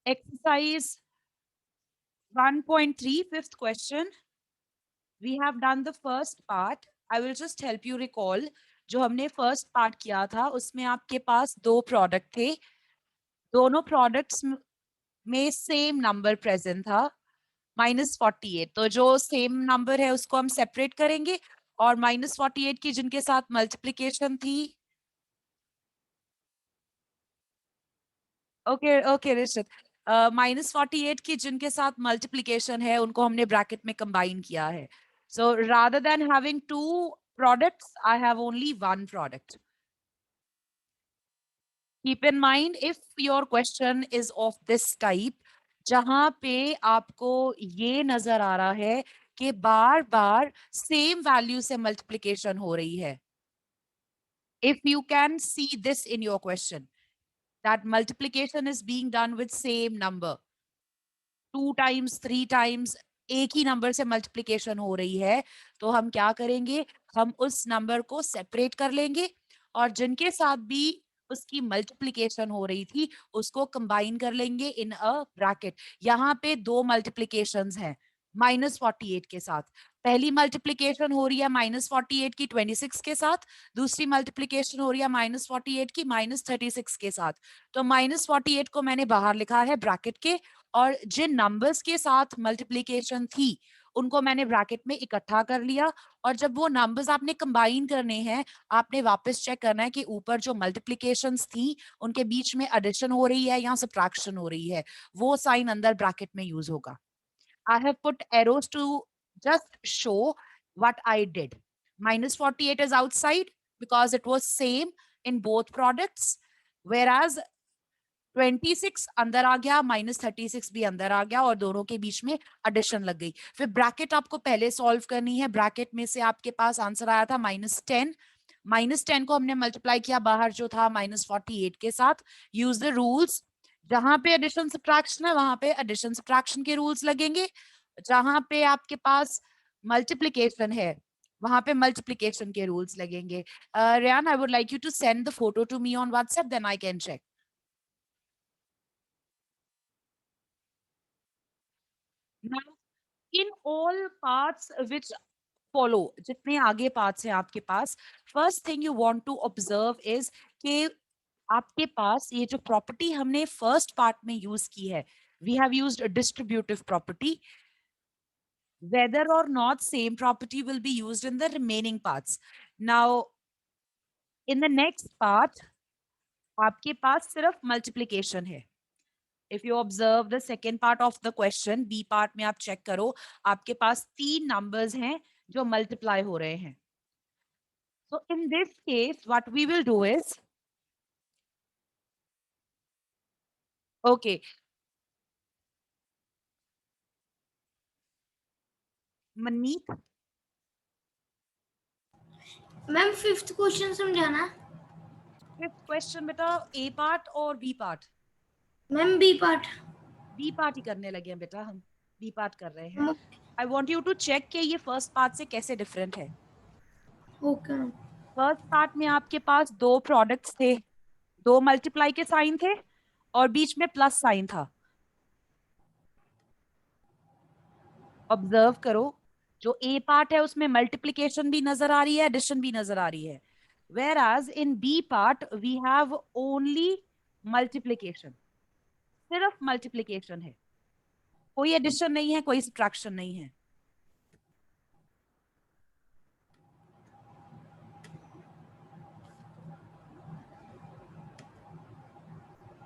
Exercise 1.3, fifth question. We have done the first part. I will just help you recall. जो हमने first part किया था उसमें आपके पास दो प्रोडक्ट थे, दोनों प्रोडक्ट्स में सेम नंबर प्रेजेंट था -48। तो जो सेम नंबर है उसको हम सेपरेट करेंगे और -48 की जिनके साथ मल्टीप्लीकेशन थी, ओके ओके ऋषित, -48 की जिनके साथ मल्टीप्लीकेशन है उनको हमने ब्रैकेट में कंबाइन किया है. So rather than having two products I have only one product. Keep in mind if your question is of this type, जहां पे आपको ये नजर आ रहा है कि बार बार सेम वैल्यू से मल्टीप्लीकेशन हो रही है, if you can see this in your question, that multiplication is being done with same number, 2 times 3 times एक ही नंबर से मल्टीप्लीकेशन हो रही है, तो हम क्या करेंगे, हम उस नंबर को सेपरेट कर लेंगे और जिनके साथ भी उसकी मल्टीप्लीकेशन हो रही थी उसको कंबाइन कर लेंगे इन अ ब्रैकेट. यहाँ पे दो मल्टीप्लीकेशंस हैं -48 के साथ. पहली मल्टीप्लीकेशन हो रही है -48 की 26 के साथ, दूसरी मल्टीप्लीकेशन हो रही है -48 की -36 के साथ. तो -48 को मैंने बाहर लिखा है ब्रैकेट के, और जिन नंबर्स के साथ मल्टीप्लीकेशन थी उनको मैंने ब्रैकेट में इकट्ठा कर लिया. और जब वो नंबर्स आपने कंबाइन करने हैं, आपने वापस चेक करना है कि ऊपर जो मल्टीप्लीकेशंस थी उनके बीच में एडिशन हो रही है या सब्ट्रैक्शन हो रही है, वो साइन अंदर ब्रैकेट में यूज होगा. I have put arrows to just show what I did. -48 is outside because it was same in both products, whereas 26 अंदर आ गया, -36 भी अंदर आ गया और दोनों के बीच में एडिशन लग गई. फिर ब्रैकेट आपको पहले सॉल्व करनी है. ब्रैकेट में से आपके पास आंसर आया था -10. -10 को हमने मल्टीप्लाई किया बाहर जो था -48 के साथ. Use the rules. जहां पे एडिशन सब्ट्रैक्शन है वहां पे एडिशन सब्ट्रैक्शन के रूल्स लगेंगे, जहां पे आपके पास मल्टीप्लीकेशन है वहां पे मल्टीप्लीकेशन के रूल्स लगेंगे. Rayan, I would like you to send the photo to me on WhatsApp, then I can check. Now, in all parts which follow, जितने आगे पार्ट्स हैं आपके पास, first thing you want to observe is कि आपके पास ये जो प्रॉपर्टी हमने फर्स्ट पार्ट में यूज की है, we have used distributive property. Whether or not same property will be used in the remaining parts. Now, in the next part, आपके पास सिर्फ multiplication है. If you observe the second part of the question, B part में आप check करो, आपके पास 3 numbers हैं जो multiply हो रहे हैं. So in this case, what we will do is, okay, Manmeet, ma'am fifth question समझाना. fifth question बेटा, A part और B part? Ma'am B part. B part ही करने लगे हैं बेटा, हम B part कर रहे हैं. I want you to check कि ये first part से कैसे different है. Okay ma'am. फर्स्ट पार्ट में आपके पास दो प्रोडक्ट्स थे, दो मल्टीप्लाई के साइन थे और बीच में प्लस साइन था. ऑब्जर्व करो, जो ए पार्ट है उसमें मल्टीप्लीकेशन भी नजर आ रही है, एडिशन भी नजर आ रही है. Where as in B part we have only multiplication, सिर्फ मल्टीप्लीकेशन है, कोई एडिशन नहीं है, कोई सब्ट्रैक्शन नहीं है.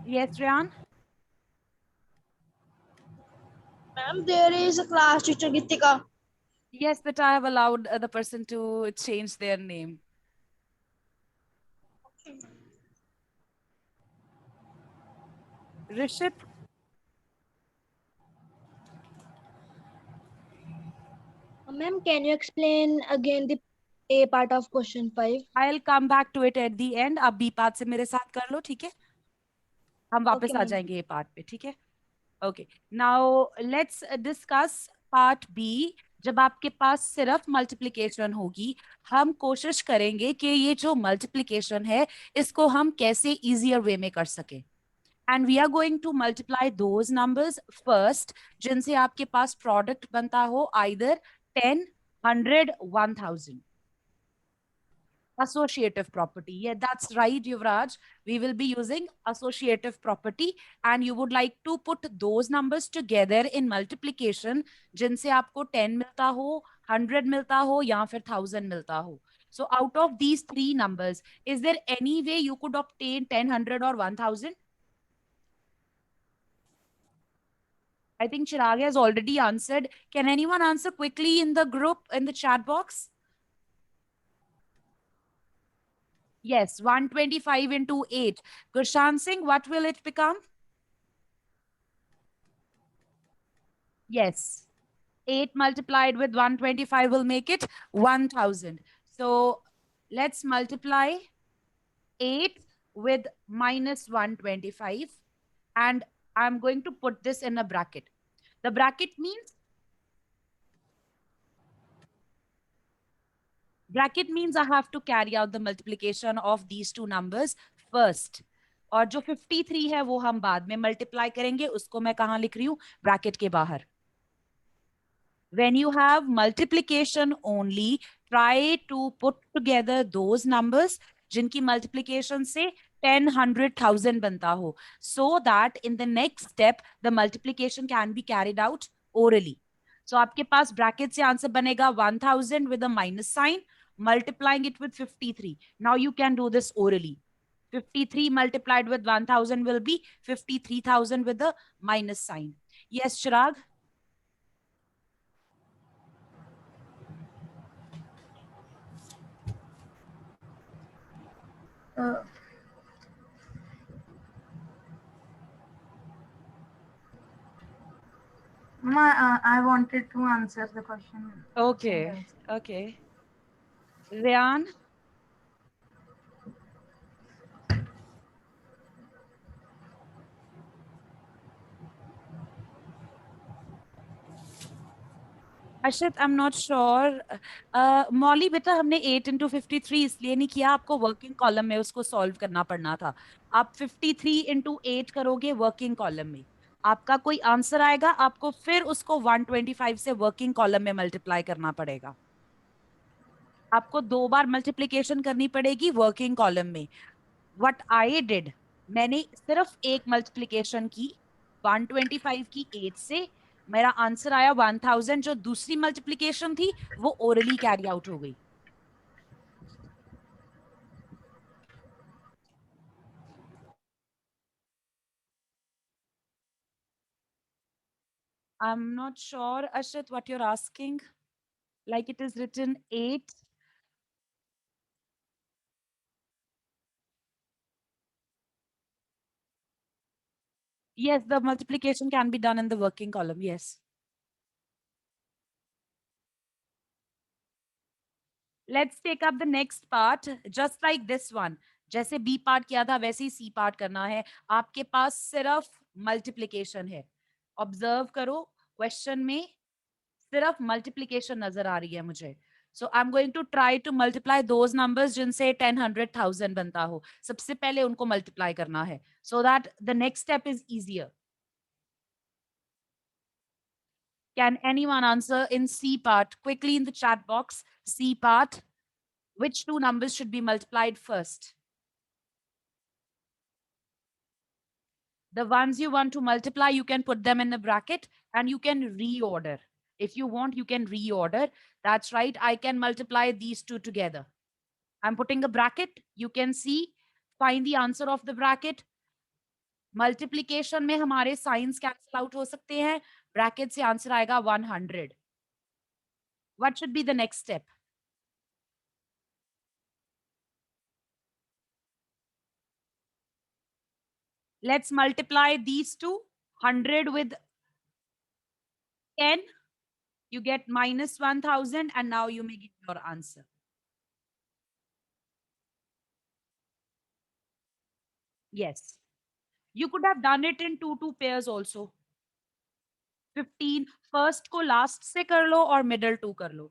Yes Rehan. Ma'am, there is a class teacher Gitika. Yes, but I have allowed the person to change their name. Rishit, Ma'am, can you explain again the A part of question 5? I'll come back to it at the end. आप B part से मेरे साथ कर लो, ठीक है? हम वापस Okay, आ ma'am. जाएंगे ये पार्ट पे, ठीक है? Okay, now let's discuss part B. जब आपके पास सिर्फ मल्टीप्लिकेशन होगी, हम कोशिश करेंगे कि ये जो मल्टीप्लिकेशन है इसको हम कैसे इजियर वे में कर सके. and we are going to multiply those numbers first जिनसे आपके पास product बनता हो either 10, 100, 1000. Associative property. Yeah, that's right, Yuvraj. We will be using associative property and you would like to put those numbers together in multiplication जिनसे आपको 10 मिलता हो, 100 मिलता हो या फिर 1000 मिलता हो. So out of these three numbers, is there any way you could obtain 10, 100 or 1000? I think Chirag has already answered. Can anyone answer quickly in the group, in the chat box? Yes, 125 into 8. Gurshan Singh, what will it become? Yes, 8 multiplied with 125 will make it 1000. So let's multiply 8 with minus 125. And I'm going to put this in a bracket. The bracket means I have to carry out the multiplication of these two numbers first. और जो 53 है वो हम बाद में multiply करेंगे, उसको मैं कहाँ लिख रही हूँ? ब्रैकेट के बाहर. When you have multiplication only, try to put together those numbers जिनकी multiplication से 10, 100, 1000 बनता हो, so that in the next step the multiplication can be carried out orally. So आपके पास bracket से answer बनेगा 1000 with a minus sign, multiplying it with 53. Now you can do this orally. 53 multiplied with 1000 will be 53,000 with a minus sign. Yes, Chirag? Uh, I wanted to answer the question. Okay, okay. Ryan? Arshit, I am not sure. Mauli बेटा, हमने 8 into 53 इसलिए नहीं किया, आपको working column में उसको solve करना पड़ना था. आप 53 into 8 करोगे वर्किंग कॉलम में, आपका कोई आंसर आएगा, आपको फिर उसको 125 से वर्किंग कॉलम में मल्टीप्लाई करना पड़ेगा. आपको 2 बार मल्टीप्लीकेशन करनी पड़ेगी वर्किंग कॉलम में. व्हाट आई डिड, मैंने सिर्फ एक मल्टीप्लीकेशन की 125 की 8 से, मेरा आंसर आया 1000. जो दूसरी मल्टीप्लीकेशन थी वो ओरली कैरी आउट हो गई. I am not sure Arshit what you are asking, like it is written 8. Yes, the multiplication can be done in the working column. Yes. Let's take up the next part, just like this one. जैसे B part किया था वैसे ही C part करना है. आपके पास सिर्फ multiplication है. Observe करो, क्वेश्चन में सिर्फ मल्टीप्लिकेशन नजर आ रही है मुझे. So I'm going to try to multiply those numbers जिनसे 10, 100, 1000 बनता हो. सबसे पहले उनको मल्टीप्लाई करना है, so that the next step is easier. Can anyone answer in C part quickly in the chat box? C part, which two numbers should be multiplied first? The ones you want to multiply, you can put them in a bracket and you can reorder. If you want, you can reorder. That's right. I can multiply these two together. I'm putting a bracket. You can see, find the answer of the bracket. Multiplication में हमारे signs cancel out हो सकते हैं. Bracket से answer आएगा 100. What should be the next step? Let's multiply these two. 100 with 10. You get minus 1000 and now you may get your answer. Yes. You could have done it in two pairs also. 15 first को last से कर लो और middle 2 कर लो.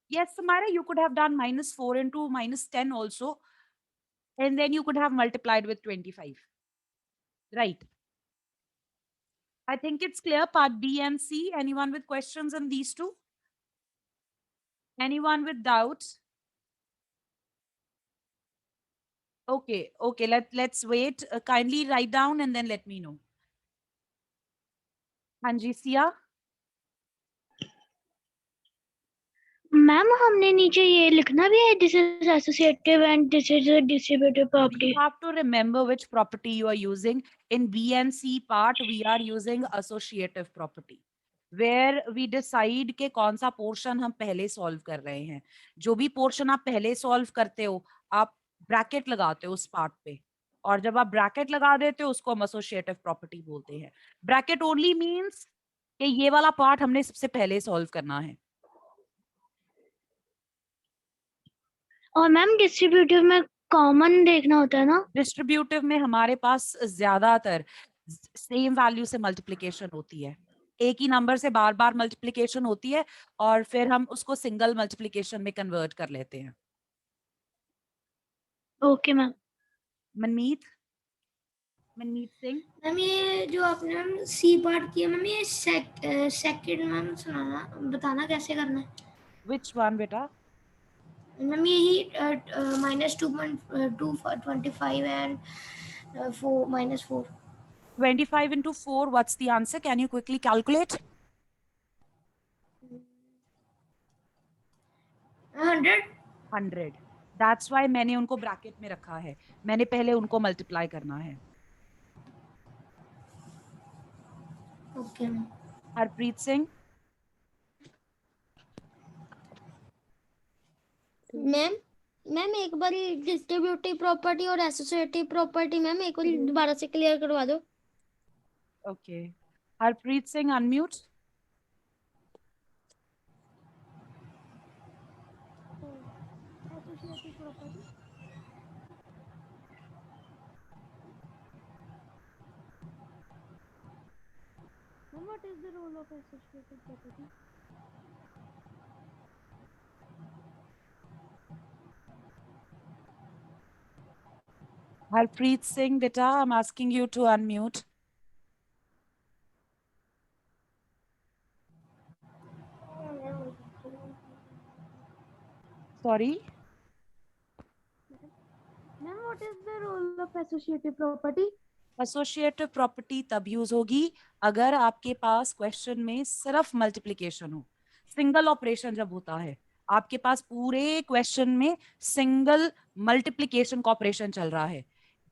Yes, Samara, you could have done minus 4 into minus 10 also. And then you could have multiplied with 25. Right. I think it's clear. Part B and C. Anyone with questions on these two? Anyone with doubts? Okay, okay. Let's wait. Kindly write down and then let me know. Anji Sia. Ma'am हमने नीचे ये लिखना भी है, this is associative and this is distributive property. You have to remember which property you are using. In B and C part, we are using associative property, where we decide के कौन सा portion हम पहले solve कर रहे हैं. जो भी पोर्शन आप पहले सॉल्व करते हो, आप ब्रैकेट लगाते हो उस पार्ट पे, और जब आप ब्रैकेट लगा देते हो उसको हम एसोसिएटिव प्रॉपर्टी बोलते हैं. ब्रैकेट ओनली मींस कि ये वाला पार्ट हमने सबसे पहले सॉल्व करना है. और मैम डिस्ट्रीब्यूटिव में कॉमन देखना होता है ना. डिस्ट्रीब्यूटिव में हमारे पास ज्यादातर सेम वैल्यू से मल्टीप्लिकेशन होती है. एक ही नंबर से बार बार मल्टीप्लिकेशन होती है और फिर हम उसको सिंगल मल्टीप्लिकेशन में कन्वर्ट कर लेते हैं. Okay ma'am. Manmeet Singh. Ma'am ये जो आपने मैम सी पार्ट किया मैम, ये सेकंड मैम सुनाना बताना कैसे करना है. विच वन बेटा? मैम यही -2.25 and 4 -4. 25 into 4, what's the answer? Can you quickly calculate? 100. That's why मैंने उनको ब्रैकेट में रखा है. मैंने पहले उनको मल्टीप्लाई करना है. Okay ma'am. Harpreet Singh. Ma'am एक बार डिस्ट्रीब्यूटिव प्रॉपर्टी और एसोसिएटिव प्रॉपर्टी मैम एक बार दोबारा से क्लियर करवा दो. Okay. Harpreet Singh, unmute. What is the role of associative property? Harpreet Singh, beta, I'm asking you to unmute. Sorry. Ma'am, what is the role of associative property? Associative property तब use होगी अगर आपके पास question में सिर्फ multiplication हो. Single operation जब होता है, आपके पास पूरे क्वेश्चन में सिंगल मल्टीप्लिकेशन का ऑपरेशन चल रहा है,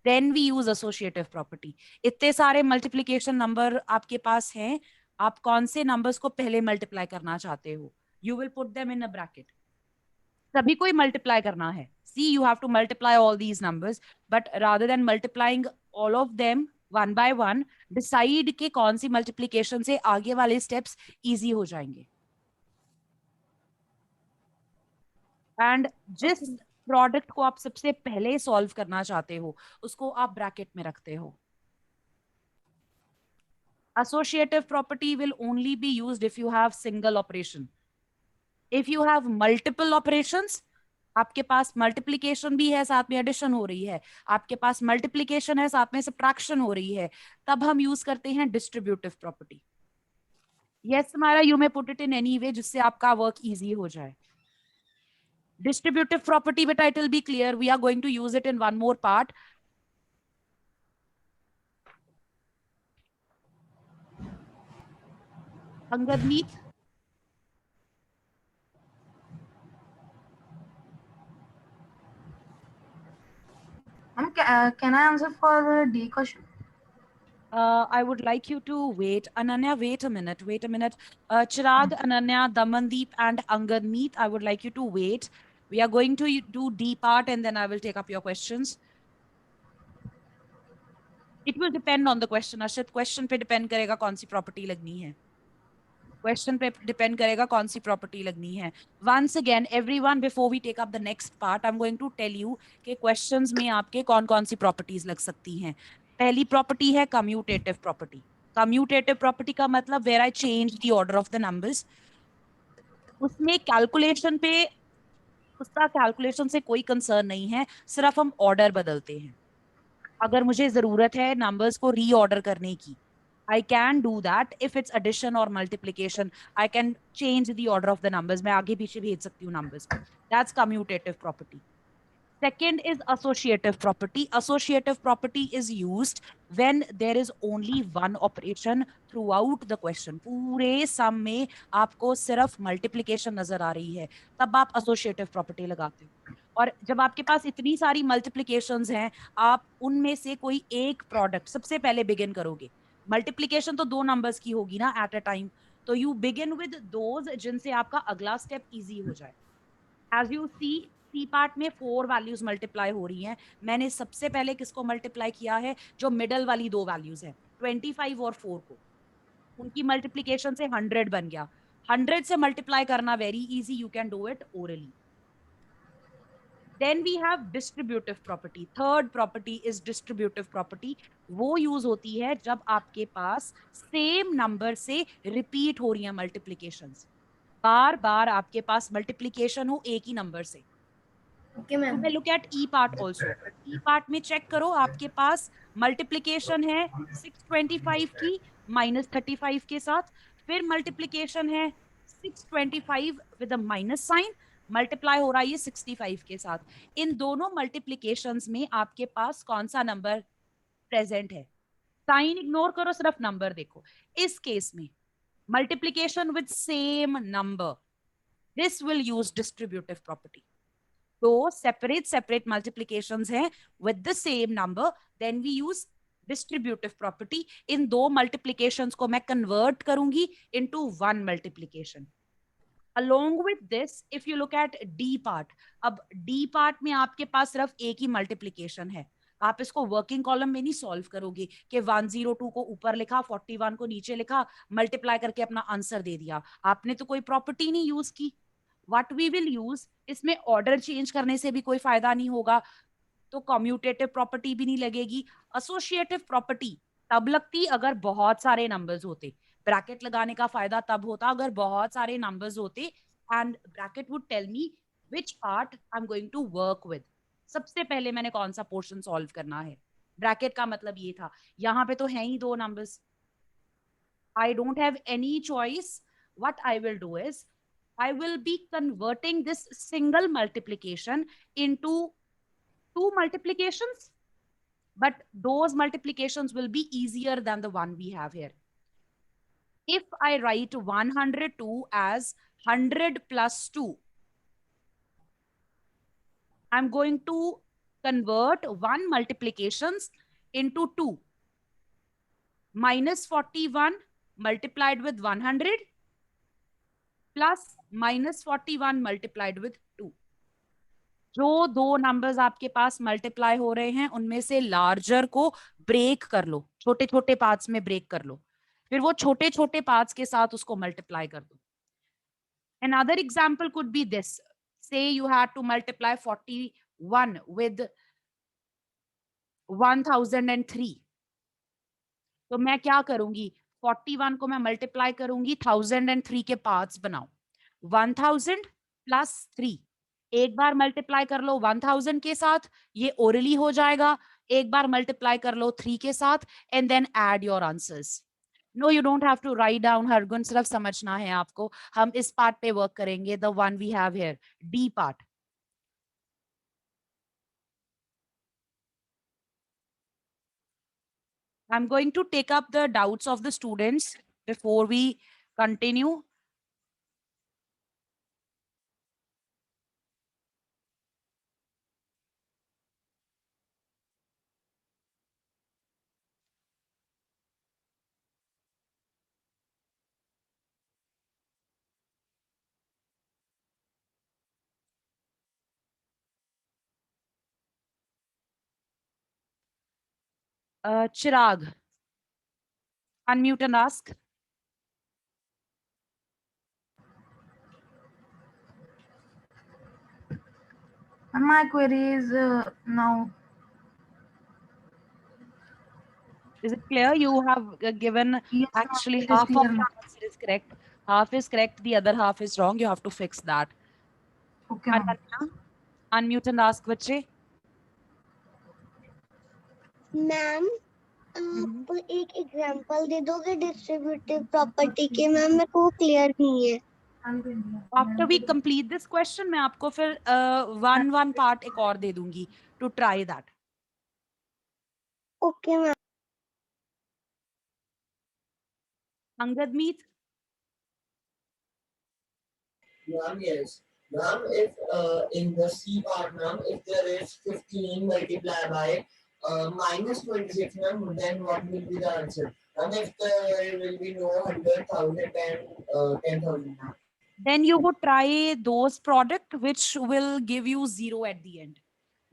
then we use associative property. इतने सारे मल्टीप्लिकेशन नंबर आपके पास हैं, आप कौन से नंबर्स को पहले मल्टीप्लाई करना चाहते हो, you will put them in a bracket. सभी को ही मल्टीप्लाई करना है. See, you have to multiply all these numbers, but rather than multiplying all of them one by one, decide कि कौन सी multiplication से आगे वाले steps easy हो जाएंगे. And जिस प्रोडक्ट को आप सबसे पहले सॉल्व करना चाहते हो उसको आप ब्रैकेट में रखते हो. Associative property will only be used if you have single operation. If you have multiple operations, आपके पास मल्टीप्लिकेशन भी है, साथ में एडिशन हो रही है, आपके पास मल्टीप्लिकेशन है, साथ में सब्ट्रैक्शन हो रही है, तब हम यूज करते हैं डिस्ट्रीब्यूटिव प्रॉपर्टी. यस हमारा, you may put it in any way जिससे आपका वर्क इजी हो जाए. डिस्ट्रीब्यूटिव प्रॉपर्टी बेटा, it will be clear. We are going to use it in one more part. Angadmeet. Can I answer for the D question? I would like you to wait. Ananya, wait a minute. Chirag, Ananya, Damandeep, and Angadmeet, I would like you to wait. We are going to do D part and then I will take up your questions. It will depend on the question. Ashit, question पे depend करेगा कौन सी property लगनी है. Question पे depend करेगा कौन सी property लगनी है. Once again, everyone, before we take up the next part, I'm going to tell you कि questions में आपके कौन-कौन सी properties लग सकती हैं. पहली property है commutative property. Commutative property का मतलब where I change the order of the numbers. उसमें calculation पे, उसका calculation से कोई concern नहीं है, सिर्फ हम order बदलते हैं. अगर मुझे जरूरत है नंबर्स को रीऑर्डर करने की, I can do that. If it's addition or multiplication, I can change the order of the numbers. मैं आगे पीछे भेज सकती हूँ numbers को. That's commutative property. Second is associative property. Associative property is used when there is only one operation throughout the question. पूरे sum में आपको सिर्फ multiplication नजर आ रही है, तब आप associative property लगाते हो. और जब आपके पास इतनी सारी multiplications हैं, आप उनमें से कोई एक product सबसे पहले begin करोगे. Multiplication तो दो numbers की होगी ना at a time. तो you begin with those जिनसे आपका अगला step easy हो जाए. As you see, C part में 4 वैल्यूज मल्टीप्लाई हो रही हैं. मैंने सबसे पहले किसको मल्टीप्लाई किया है? जो मिडल वाली दो वैल्यूज हैं, 25 और 4 को. उनकी मल्टीप्लिकेशन से 100 बन गया. 100 से मल्टीप्लाई करना very easy, you can do it orally. Then we have distributive property. Third property is distributive property. वो यूज होती है जब आपके पास सेम नंबर से रिपीट हो रही है मल्टीप्लिकेशंस. बार बार आपके पास मल्टीप्लिकेशन हो एक ही नंबर से. Okay ma'am. Look at E part also. E part में चेक करो, आपके पास मल्टीप्लिकेशन है 625 की -35 के साथ, फिर मल्टीप्लिकेशन है 625 with a minus sign, multiply हो रहा है ये 65 के साथ. इन दोनों मल्टीप्लिकेशंस में आपके पास कौन सा नंबर प्रेजेंट है? साइन इग्नोर करो, सिर्फ नंबर देखो. इस केस में multiplication with same number, this will use distributive property. तो separate multiplications हैं with the same number, then we use distributive property. इन दो multiplications को मैं convert करूंगी into one multiplication. Along with this, if you look at D part, अब D part में आपके पास सिर्फ एक ही multiplication है. आप इसको वर्किंग कॉलम में नहीं सॉल्व करोगे कि 102 को ऊपर लिखा, 41 को नीचे लिखा, मल्टीप्लाई करके अपना आंसर दे दिया. आपने तो कोई प्रॉपर्टी नहीं यूज की. What we will use, इसमें ऑर्डर चेंज करने से भी कोई फायदा नहीं होगा, तो कम्यूटेटिव प्रॉपर्टी भी नहीं लगेगी. एसोसिएटिव प्रॉपर्टी तब लगती अगर बहुत सारे नंबर्स होते. ब्रैकेट लगाने का फायदा तब होता अगर बहुत सारे नंबर्स होते, and bracket would tell me which part I am going to work with. सबसे पहले मैंने कौन सा पोर्शन सॉल्व करना है. ब्रैकेट का मतलब ये था, यहाँ पे तो है ही दो numbers. I don't have any choice. What I will do is I will be converting this single multiplication into two multiplications, but those multiplications will be easier than the one we have here. If I write 102 as 100 plus 2, I'm going to convert one multiplications into two. Minus 41 multiplied with 100 plus minus 41 multiplied with 2. जो दो numbers आपके पास multiply हो रहे हैं उनमें से larger को break कर लो, छोटे छोटे पार्ट्स में ब्रेक कर लो, फिर वो छोटे छोटे पार्ट्स के साथ उसको मल्टीप्लाई कर दो. Another example could be this. Say you had to multiply 41 with 1003. तो मैं क्या करूंगी? 41 को मैं मल्टीप्लाई करूंगी 1003 के पार्ट्स बनाओ. 1000 प्लस 3, एक बार मल्टीप्लाई कर लो 1000 के साथ, ये ओरली हो जाएगा. एक बार मल्टीप्लाई कर लो 3 के साथ, and then add your answers. No, you don't have to write down Hargun, सिर्फ समझना है आपको. हम इस पार्ट पे वर्क करेंगे, the one we have here, D part. I'm going to take up the doubts of the students before we continue. Chirag, unmute and ask. And my query is now. Is it clear? You have given Yes, ma'am, actually it is half of clear, the ma'am. answer is correct. Half is correct, the other half is wrong. You have to fix that. Okay, ma'am. Ananya, unmute and ask, बच्चे. Ma'am हम्म। आप एक example दे दोगे distributive property के? Ma'am मेरे को clear नहीं है। After we complete this question मैं आपको फिर वन पार्ट एक और दे दूंगी to try that. Okay ma'am. Angad Meet. Ma'am, yes. Ma'am, if in the C part, ma'am, if there is 15 multiplied by minus 26, ma'am, then what will be the answer? And if there will be no 100,000 and 10,000, ma'am. Then you would try those product which will give you zero at the end.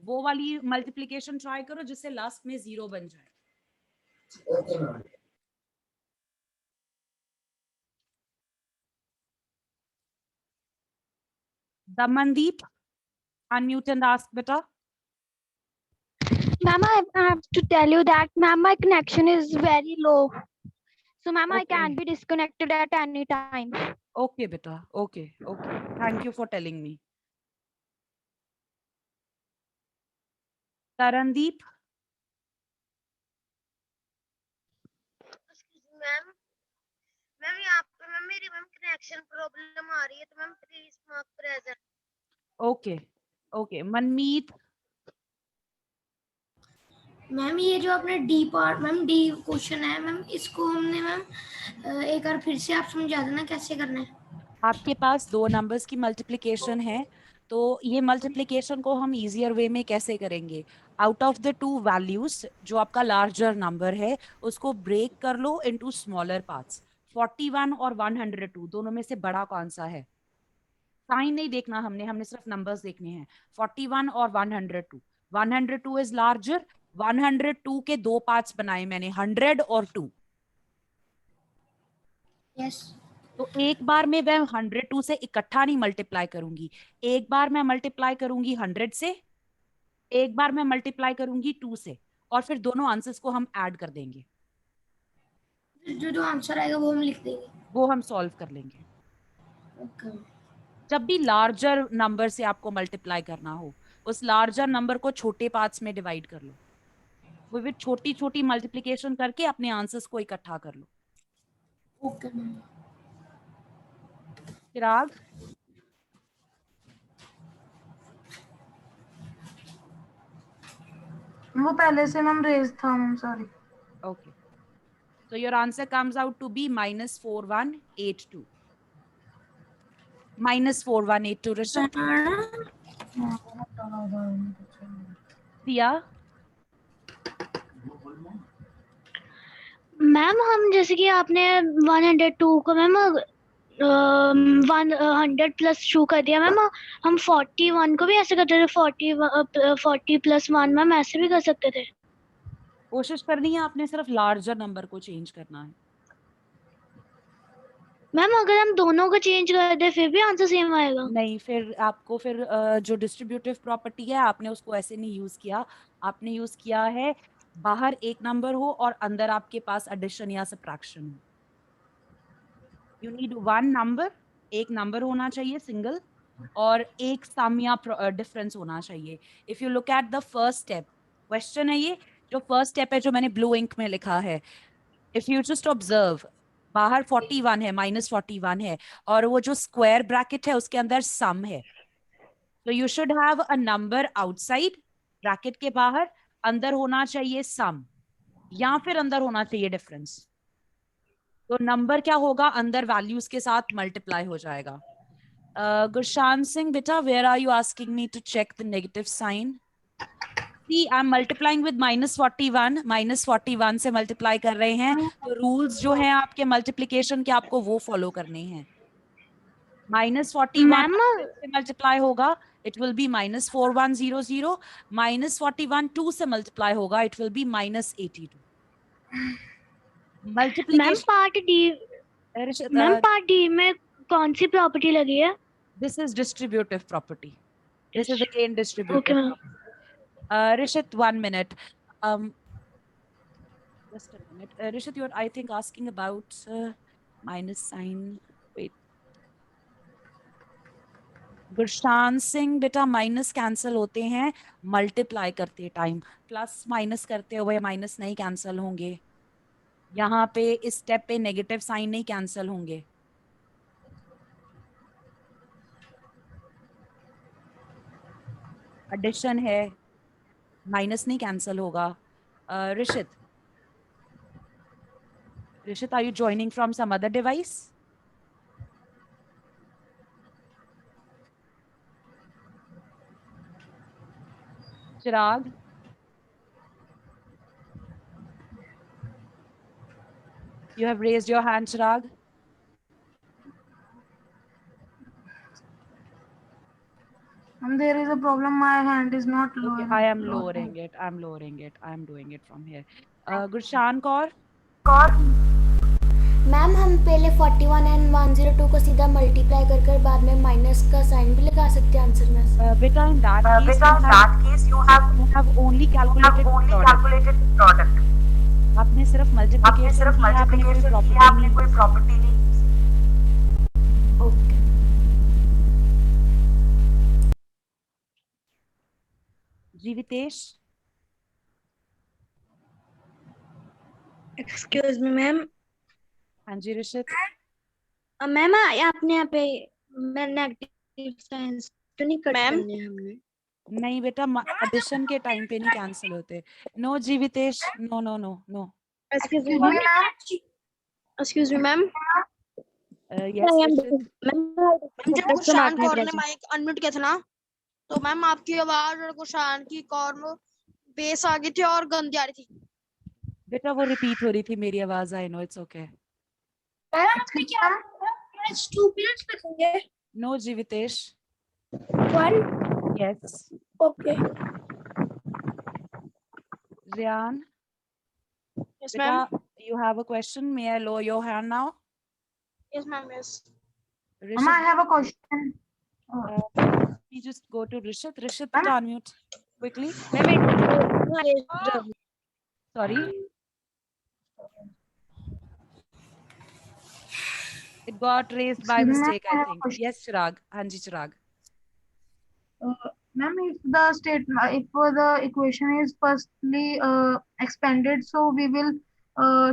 वो वाली multiplication try करो जिससे last में zero बन जाए. Okay, ma'am. Damandeep, unmute and ask beta. Ma'am, I have to tell you that, ma'am, my connection is very low. So, ma'am, I Okay. can be disconnected at any time. Okay, beta. Okay. Okay. Thank you for telling me. Tarandeep, ma'am ma'am यहाँ पे ma'am मेरी ma'am connection problem आ रही है, तो ma'am please mark present. okay. Okay. Manmeet, ma'am ये जो आपने D part ma'am D question है मैम इसको हमने मैम एक बार फिर से आप समझा देना कैसे करना है। आपके पास दो नंबर्स की मल्टीप्लिकेशन है तो ये मल्टीप्लिकेशन को हम इजियर वे में कैसे करेंगे? Out of the two values जो आपका लार्जर नंबर है उसको ब्रेक कर लो इनटू स्मॉलर पार्ट्स. 41 और 102 दोनों में से बड़ा कौन सा है? साइन नहीं देखना हमने हमने सिर्फ नंबर्स देखने हैं. 41 और 102. 102 इज लार्जर. 102 के दो पार्ट्स बनाए मैंने 100 और 2. यस तो एक बार में मैं 102 से इकट्ठा नहीं मल्टीप्लाई करूंगी. एक बार मैं मल्टीप्लाई करूंगी 100 से. एक बार मैं मल्टीप्लाई करूंगी 2 से. और फिर दोनों आंसर्स को हम ऐड कर देंगे. जो जो आंसर आएगा वो हम लिख देंगे। वो हम सॉल्व कर लेंगे. ओके जब भी लार्जर नंबर से आपको मल्टीप्लाई करना हो उस लार्जर नंबर को छोटे पार्ट्स में डिवाइड कर लो. वो फिर छोटी छोटी मल्टीप्लिकेशन करके अपने आंसर्स को इकट्ठा कर लो. Okay ma'am. चिराग, वो पहले से मैम रेज था ma'am, sorry. okay. So your answer comes out to be minus 4182. Minus 4182, Rishit. Priya, ma'am हम जैसे कि आपने 102 को मैम 100 प्लस 2 कर दिया मैम, हम 41 को भी ऐसे करते थे, 40 प्लस 1 मैम ऐसे भी कर सकते थे। कोशिश करनी है आपने सिर्फ लार्जर नंबर को चेंज करना है. मैम अगर हम दोनों को चेंज कर दे फिर भी आंसर सेम आएगा? नहीं, फिर आपको फिर जो डिस्ट्रीब्यूटिव प्रॉपर्टी है आपने उसको ऐसे नहीं यूज किया. आपने यूज किया है बाहर एक नंबर हो और अंदर आपके पास एडिशन या सब्ट्रैक्शन हो. You need one number. एक नंबर होना चाहिए सिंगल और एक सम या डिफरेंस होना चाहिए. If you look at the first step, question है ये जो फर्स्ट स्टेप है जो मैंने ब्लू इंक में लिखा है. इफ यू जस्ट ऑब्जर्व, बाहर 41 है, -41 है और वो जो स्क्वायर ब्रैकेट है उसके अंदर सम है. तो you should have a number outside bracket के बाहर, अंदर होना चाहिए सम या फिर अंदर होना चाहिए डिफरेंस. तो नंबर क्या होगा, अंदर वैल्यूज के साथ मल्टीप्लाई हो जाएगा. गुरशान सिंह बेटा, where are you asking me to check the negative sign? See, I'm multiplying with -41. -41 से मल्टीप्लाई कर रहे हैं तो रूल्स जो हैं आपके मल्टीप्लिकेशन के आपको वो फॉलो करने हैं. -41 मैम 100 से मल्टीप्लाई होगा, इट विल बी -4100. -41 2 से मल्टीप्लाई होगा, it will B -82. Ma'am multiplication part D में कौन सी प्रॉपर्टी लगी है? This is distributive property. This is again okay distributive ma'am. Property. Rishit, 1 minute. Just a minute. Rishit, you're, I think, asking about minus sign. Wait. Gurshan Singh बेटा minus cancel होते हैं multiply करते time, plus minus करते हुए minus नहीं cancel होंगे, यहाँ पे इस स्टेप पे नेगेटिव साइन नहीं कैंसिल होंगे। एडिशन है, माइनस नहीं कैंसिल होगा। Rishit, are you joining from some other device? Chirag, you have raised your hand, Chirag. There is a problem. My hand is not Okay, lower. I am lowering it. I'm lowering it. I'm doing it from here. Gurshan Kaur. Ma'am हम पहले 41 and 102 को सीधा multiply कर कर बाद में minus का sign भी लगा सकते हैं आंसर में। Beta, in that case, you have only calculated product. आपने सिर्फ multiplication किया, आपने कोई property नहीं। Okay जीवितेश, excuse me ma'am. हाँ जी ऋषित। मैम आपने यहाँ पे नेगेटिव साइंस तो नहीं कट करने हैं हमने? नहीं बेटा, एडिशन के टाइम पे नहीं कैंसिल होते। No Jeevitesh, no no no no. Excuse me ma'am. Excuse me ma'am. Yes Rishit. जब गुरशान कौर ने माइक अनम्यूट किया था ना, तो मैम आपकी आवाज और गुरशान की कौर में बेस आ गई थी और गंदी आ रही थी। बेटा वो रिपीट हो रही थी मेरी आवाज। I know, it's okay. आपने क्या 2 मिनट्स लिखेंगे? No Jeevitesh. 1 yes. Okay. Ryan, yes ma'am. beta, you have a question? May I lower your hand now? Yes ma'am. Yes Mama, I have a question. We just go to Rishit. Rishit, beta, unmute quickly. Sorry. It got raised by Excuse me, mistake, I I have a think. question. Yes, Chirag. Hanji, Chirag. Ma'am, if the equation is firstly expanded, so we will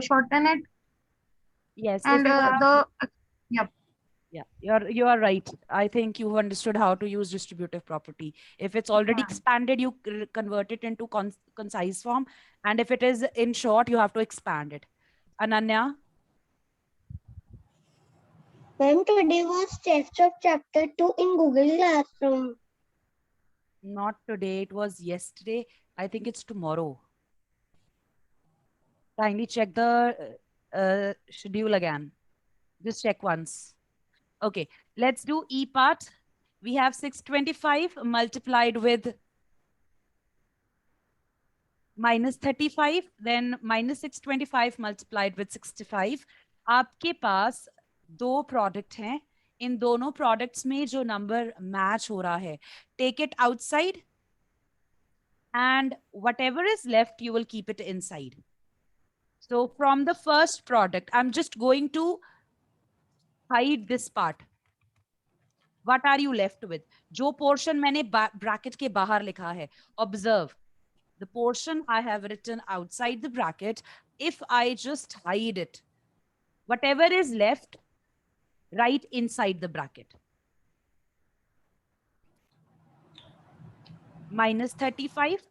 shorten it, Yes. and Yeah, you are right. I think you understood how to use distributive property. If it's already Yeah. expanded, you convert it into concise form. And if it is in short, you have to expand it. Ananya? Ma'am today was test of chapter 2 in Google classroom. Not today. It was yesterday. I think it's tomorrow. Kindly check the schedule again. Just check once. Okay, let's do E part. We have 625 multiplied with minus 35, then minus 625 multiplied with 65. आपके पास दो product हैं, इन दोनों products में जो number match हो रहा है, take it outside and whatever is left you will keep it inside. So from the first product, I'm just going to hide this part. What are you left with? जो portion मैंने bracket के बाहर लिखा है, observe the portion I have written outside the bracket. If I just hide it, whatever is left, write inside the bracket. Minus 35.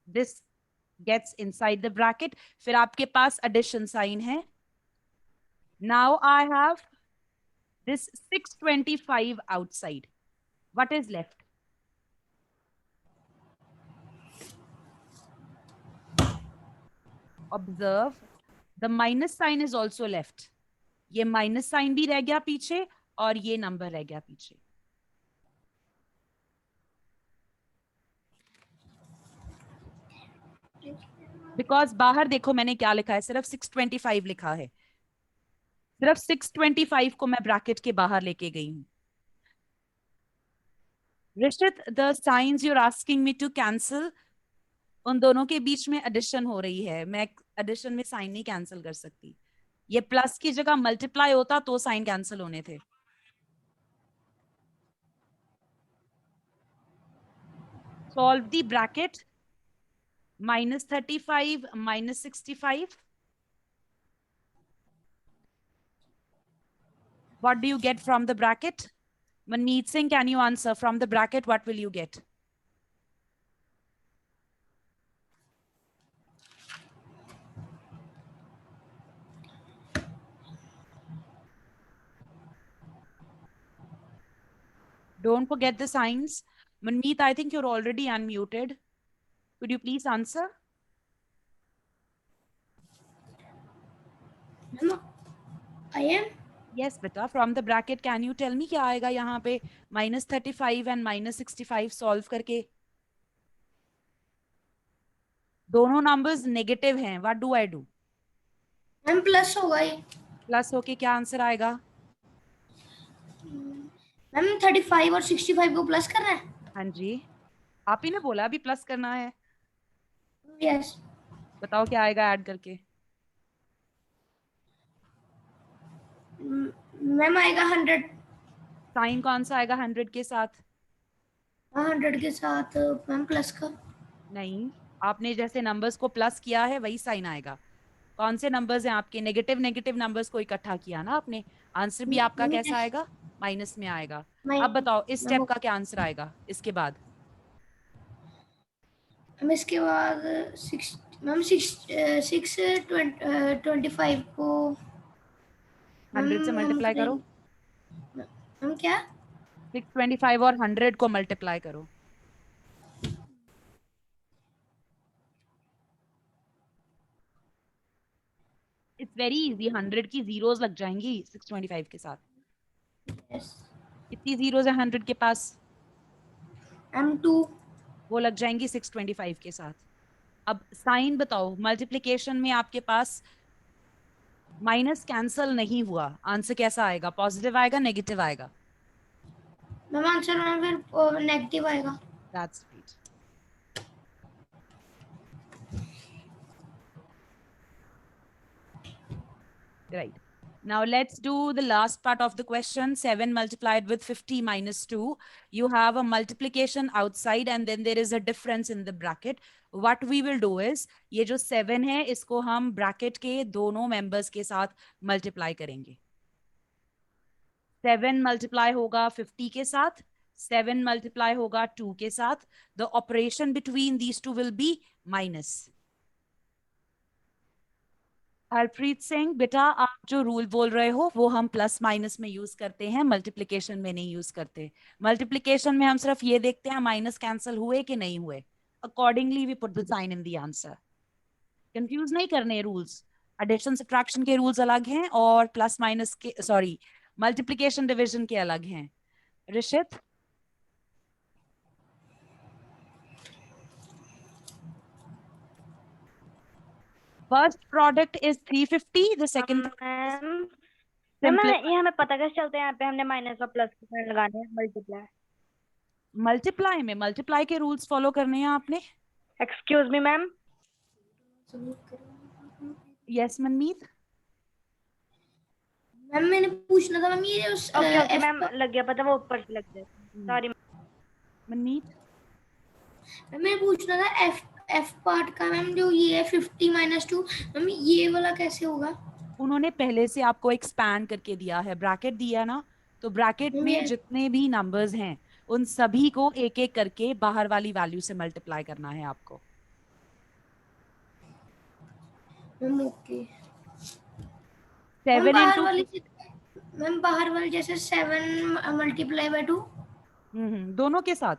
This gets inside the bracket. फिर आपके पास addition sign है. Now I have this 625 outside. What is left? Observe, the minus sign is also left. ये minus sign भी रह गया पीछे और ये number रह गया पीछे. Because बाहर देखो मैंने क्या लिखा है, सिर्फ 625 लिखा है. सिर्फ 625 को मैं ब्रैकेट के बाहर लेके गई हूं. Rishit, the signs you're asking me to cancel, उन दोनों के बीच में एडिशन हो रही है. मैं एडिशन में साइन नहीं कैंसिल कर सकती. ये प्लस की जगह मल्टीप्लाई होता तो साइन कैंसिल होने थे. solve the bracket -35 -65. What do you get from the bracket? Manmeet Singh, can you answer from the bracket? What will you get? Don't forget the signs. Manmeet, I think you're already unmuted. Could you please answer? Ma'am I am. Yes, beta. From the bracket, can you tell me क्या आएगा यहाँ पे -35 and -65 solve करके? दोनों numbers negative हैं. What do I do? Ma'am plus होगा ये। Plus होके क्या आंसर आएगा? मैम 35 और 65 को प्लस करना है। हाँ जी, आप ही ने बोला अभी प्लस करना है। यस। बताओ क्या आएगा ऐड करके? मैम आएगा 100। साइन कौन सा आएगा 100 के साथ? 100 के साथ मैम प्लस का। नहीं, आपने जैसे नंबर्स को प्लस किया है वही साइन आएगा। कौन से नंबर्स हैं आपके? नेगेटिव नेगेटिव नंबर्स को इकट्ठा किया ना आपने। आंसर भी आपका कैसा आएगा? माइनस में आएगा। अब बताओ इस स्टेप का क्या आंसर आएगा इसके बाद? मैम इसके बाद 625 को 100 से मल्टीप्लाई करो। मैम क्या? 625 और 100 को मल्टीप्लाई करो। It's very easy. 100 की जीरोस लग जाएंगी 625 के साथ। कितनी जीरोस है 100 के पास? M2 वो लग जाएंगी 625 के साथ। अब साइन बताओ, मल्टीप्लिकेशन में आपके पास माइनस कैंसल नहीं हुआ, आंसर कैसा आएगा? पॉजिटिव आएगा, नेगेटिव आएगा? मैम आंसर में फिर नेगेटिव आएगा। That's great. Right. Now let's do the last part of the question. 7 multiplied with 50 minus 2. You have a multiplication outside and then there is a difference in the bracket. What we will do is, ये जो 7 है इसको हम bracket के दोनों members के साथ multiply करेंगे। 7 multiply होगा 50 के साथ, 7 multiply होगा 2 के साथ. The operation between these two will be minus. Harpreet Singh, बेटा आप जो रूल बोल रहे हो वो हम प्लस माइनस में यूज करते हैं, मल्टीप्लिकेशन में नहीं यूज करते। मल्टीप्लिकेशन में हम सिर्फ ये देखते हैं माइनस कैंसिल हुए कि नहीं हुए। Accordingly we put the sign in the answer. Confuse नहीं करने रूल्स। एडिशन सब्ट्रैक्शन के रूल्स अलग हैं और प्लस माइनस के, सॉरी, मल्टीप्लिकेशन डिविजन के अलग हैं। Rishit, first product is 350, the second ma'am ये हमें पता कैसे चलता है? यहाँ पे हमने माइनस और प्लस के लगाने हैं। मल्टीप्लाई में मल्टीप्लाई के रूल्स फॉलो करने हैं आपने। Excuse me ma'am. यस मनमीत। मैम मैंने पूछना था मैम ये उस ओके मैम लग गया पता, वो ऊपर से लग गया। सॉरी मनमीत। मैम मैंने पूछना था एफ पार्ट का मैम, जो ये है 50 minus 2, मैम ये वाला कैसे होगा? उन्होंने पहले से आपको एक्सपैंड करके दिया है, ब्रैकेट दिया ना, तो ब्रैकेट में जितने भी नंबर्स हैं उन सभी को एक एक करके बाहर वाली वैल्यू से मल्टीप्लाई करना है आपको। Ma'am okay. 7 into मैम बाहर वाली जैसे 7 multiply by 2 दोनों के साथ,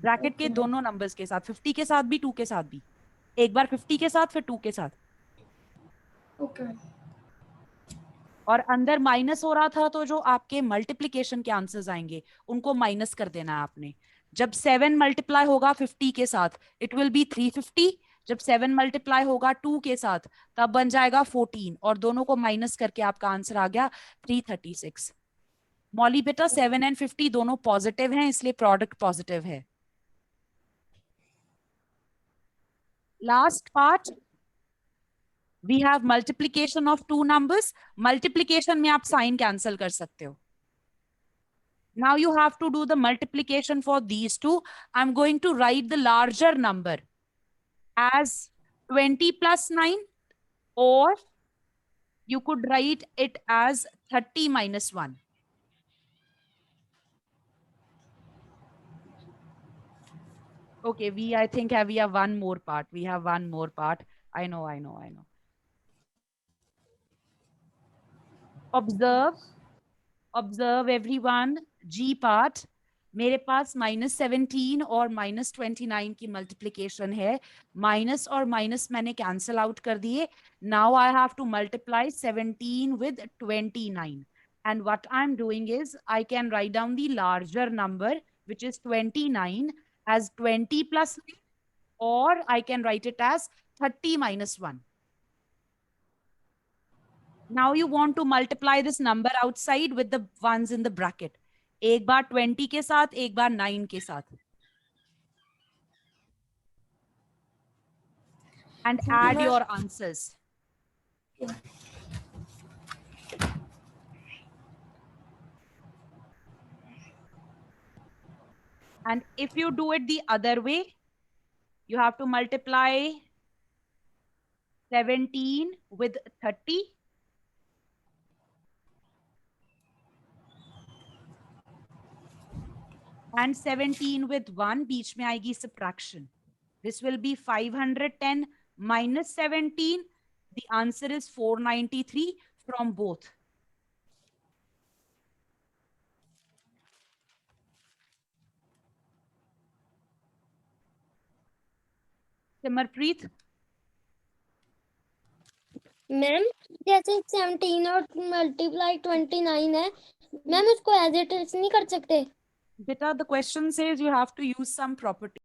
ब्रैकेट के दोनों नंबर्स के साथ, 50 के साथ भी 2 के साथ भी, एक बार 50 के साथ फिर 2 के साथ। ओके। और अंदर माइनस हो रहा था तो जो आपके मल्टीप्लिकेशन के आंसर्स आएंगे उनको माइनस कर देना है आपने। जब 7 मल्टीप्लाई होगा 50 के साथ इट विल बी 350, जब 7 मल्टीप्लाई होगा 2 के साथ तब बन जाएगा 14, और दोनों को माइनस करके आपका आंसर आ गया 336। मौली बेटा 7 and 50 दोनों पॉजिटिव हैं इसलिए प्रोडक्ट पॉजिटिव है। Last part, we have multiplication of 2 numbers. Multiplication में आप साइन कैंसिल कर सकते हो, Now you have to do the multiplication for these two. I'm going to write the larger number as 20 plus 9, or you could write it as 30 minus 1. Okay, I think we have one more part. We have one more part. I know. Observe everyone. G part. मेरे पास -17 और -29 की multiplication है. Minus और minus मैंने cancel out कर दिए. Now I have to multiply 17 with 29. And what I'm doing is I can write down the larger number, which is 29, as 20 plus 9, or I can write it as 30 minus 1. Now you want to multiply this number outside with the ones in the bracket. एक बार 20 के साथ, एक बार 9 के साथ. And add your answers. And if you do it the other way, you have to multiply 17 with 30. And 17 with 1, बीच में आएगी subtraction. This will be 510 minus 17. The answer is 493 from both. Simarpreet, ma'am जैसे 17 और मल्टीप्लाई 29 है ma'am, उसको as it is नहीं कर सकते? बेटा, the question says you have to use some property.